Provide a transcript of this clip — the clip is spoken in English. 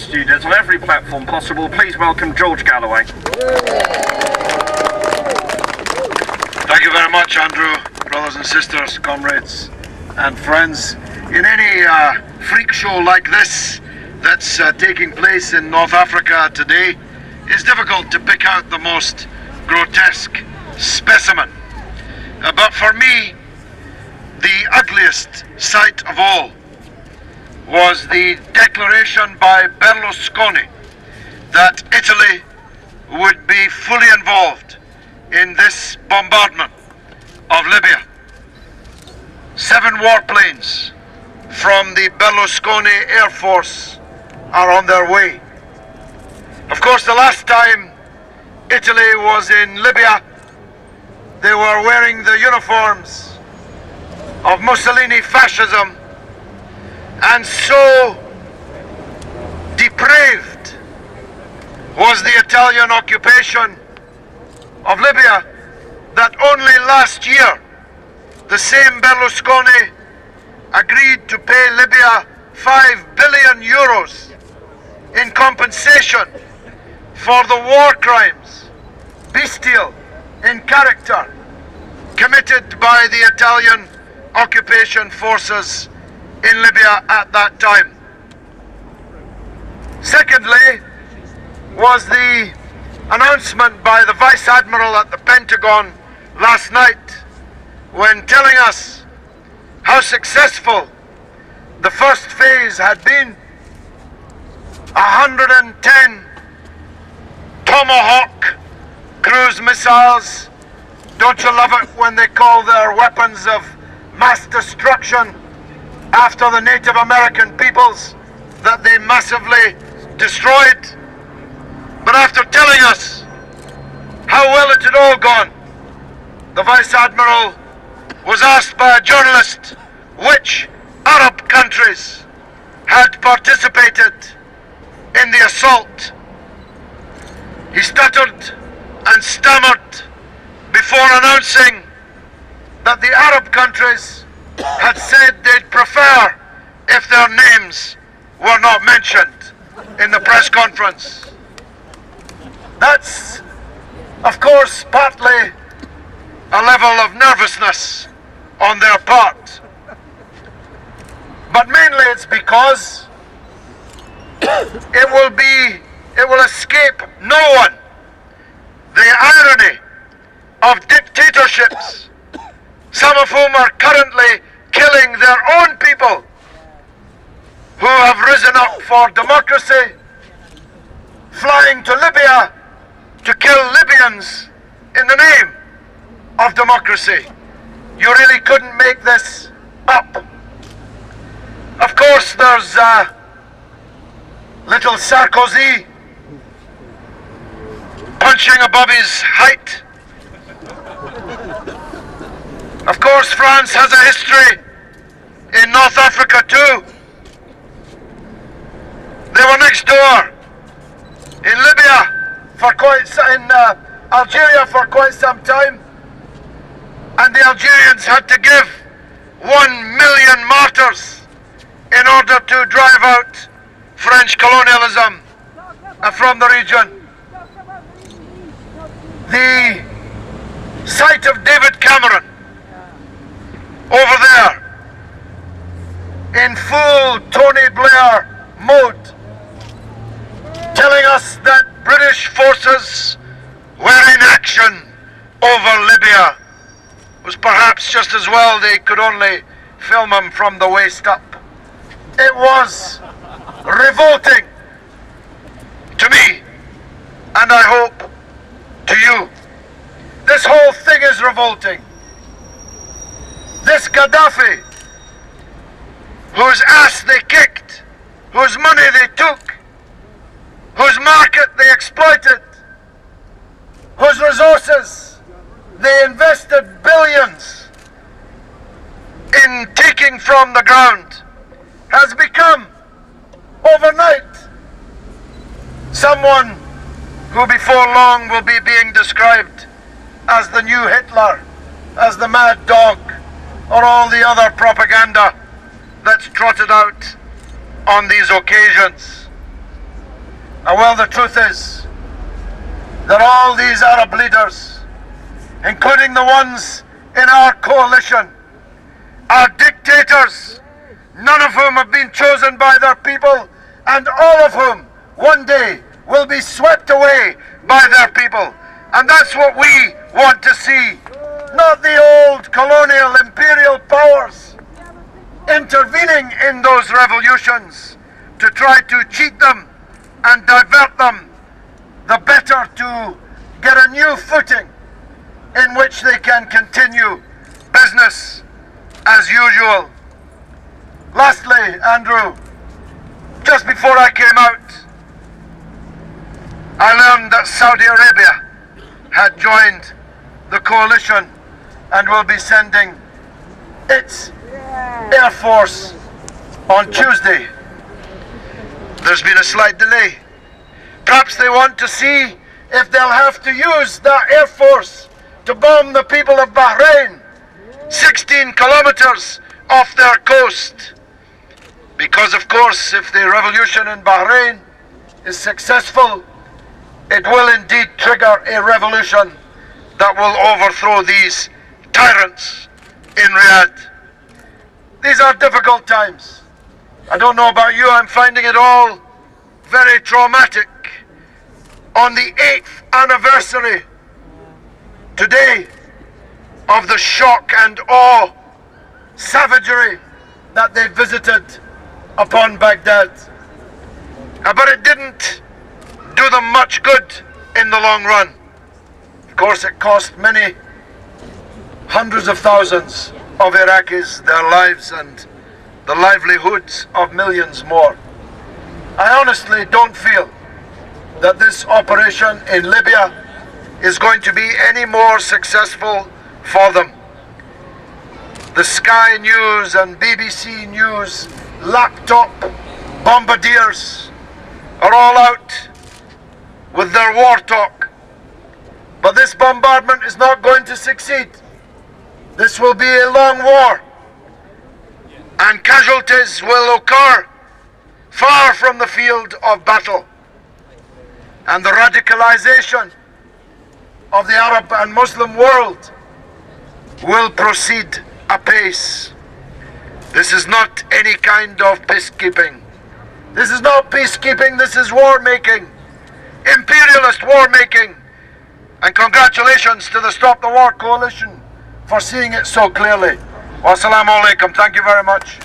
studios on every platform possible, please welcome George Galloway. Thank you very much, Andrew. Brothers and sisters, comrades and friends. In any freak show like this that's taking place in North Africa today, it's difficult to pick out the most grotesque specimen. But for me, the ugliest sight of all was the declaration by Berlusconi that Italy would be fully involved in this bombardment of Libya. 7 warplanes from the Berlusconi Air Force are on their way. Of course, the last time Italy was in Libya, they were wearing the uniforms of Mussolini fascism, and so depraved was the Italian occupation of Libya that only last year the same Berlusconi agreed to pay Libya 5 billion euros in compensation for the war crimes, bestial in character, committed by the Italian occupation forces in Libya at that time. Secondly, was the announcement by the Vice Admiral at the Pentagon last night, when telling us how successful the first phase had been. 110 Tomahawk cruise missiles. Don't you love it when they call their weapons of mass destruction after the Native American peoples that they massively destroyed? But after telling us how well it had all gone, the Vice Admiral was asked by a journalist which Arab countries had participated in the assault. He stuttered and stammered before announcing that the Arab countries had said they'd prefer if their names were not mentioned in the press conference. That's, of course, partly a level of nervousness on their part, but mainly it's because it will escape no one the irony of dictatorships, some of whom are currently killing their own people who have risen up for democracy, flying to Libya to kill Libyans in the name of democracy. You really couldn't make this up. Of course, there's little Sarkozy punching above his height. Of course, France has a history in North Africa too. They were next door in Libya in Algeria for quite some time, and the Algerians had to give 1 million martyrs in order to drive out French colonialism from the region. The sight of David Cameron over there in full Tony Blair mode, telling us that British forces were in action over Libya, was perhaps just as well they could only film him from the waist up. It was revolting to me, and I hope to you. This whole thing is revolting. This Gaddafi, whose ass they kicked, whose money they took, whose market they exploited, whose resources they invested billions in taking from the ground, has become, overnight, someone who before long will be being described as the new Hitler, as the mad dog, or all the other propaganda that's trotted out on these occasions. And well, the truth is that all these Arab leaders, including the ones in our coalition, are dictators, none of whom have been chosen by their people, and all of whom one day will be swept away by their people. And that's what we want to see, not the old colonial imperial powers intervening in those revolutions to try to cheat them and divert them, the better to get a new footing in which they can continue business as usual. Lastly, Andrew, just before I came out, I learned that Saudi Arabia had joined the coalition and will be sending its Air Force on Tuesday. There's been a slight delay. Perhaps they want to see if they'll have to use that Air Force to bomb the people of Bahrain, 16 kilometers off their coast. Because of course, if the revolution in Bahrain is successful, it will indeed trigger a revolution that will overthrow these tyrants in Riyadh. These are difficult times. I don't know about you, I'm finding it all very traumatic. On the 8th anniversary today of the shock and awe, savagery that they visited upon Baghdad. But it didn't do them much good in the long run. Of course, it cost many hundreds of thousands of Iraqis their lives and the livelihoods of millions more. I honestly don't feel that this operation in Libya is going to be any more successful for them. The Sky News and BBC News laptop bombardiers are all out with their war talk. But this bombardment is not going to succeed. This will be a long war, and casualties will occur far from the field of battle. And the radicalization of the Arab and Muslim world will proceed apace. This is not any kind of peacekeeping. This is not peacekeeping, this is war making. Imperialist war making. And congratulations to the Stop the War Coalition for seeing it so clearly. Wassalamu alaikum. Thank you very much.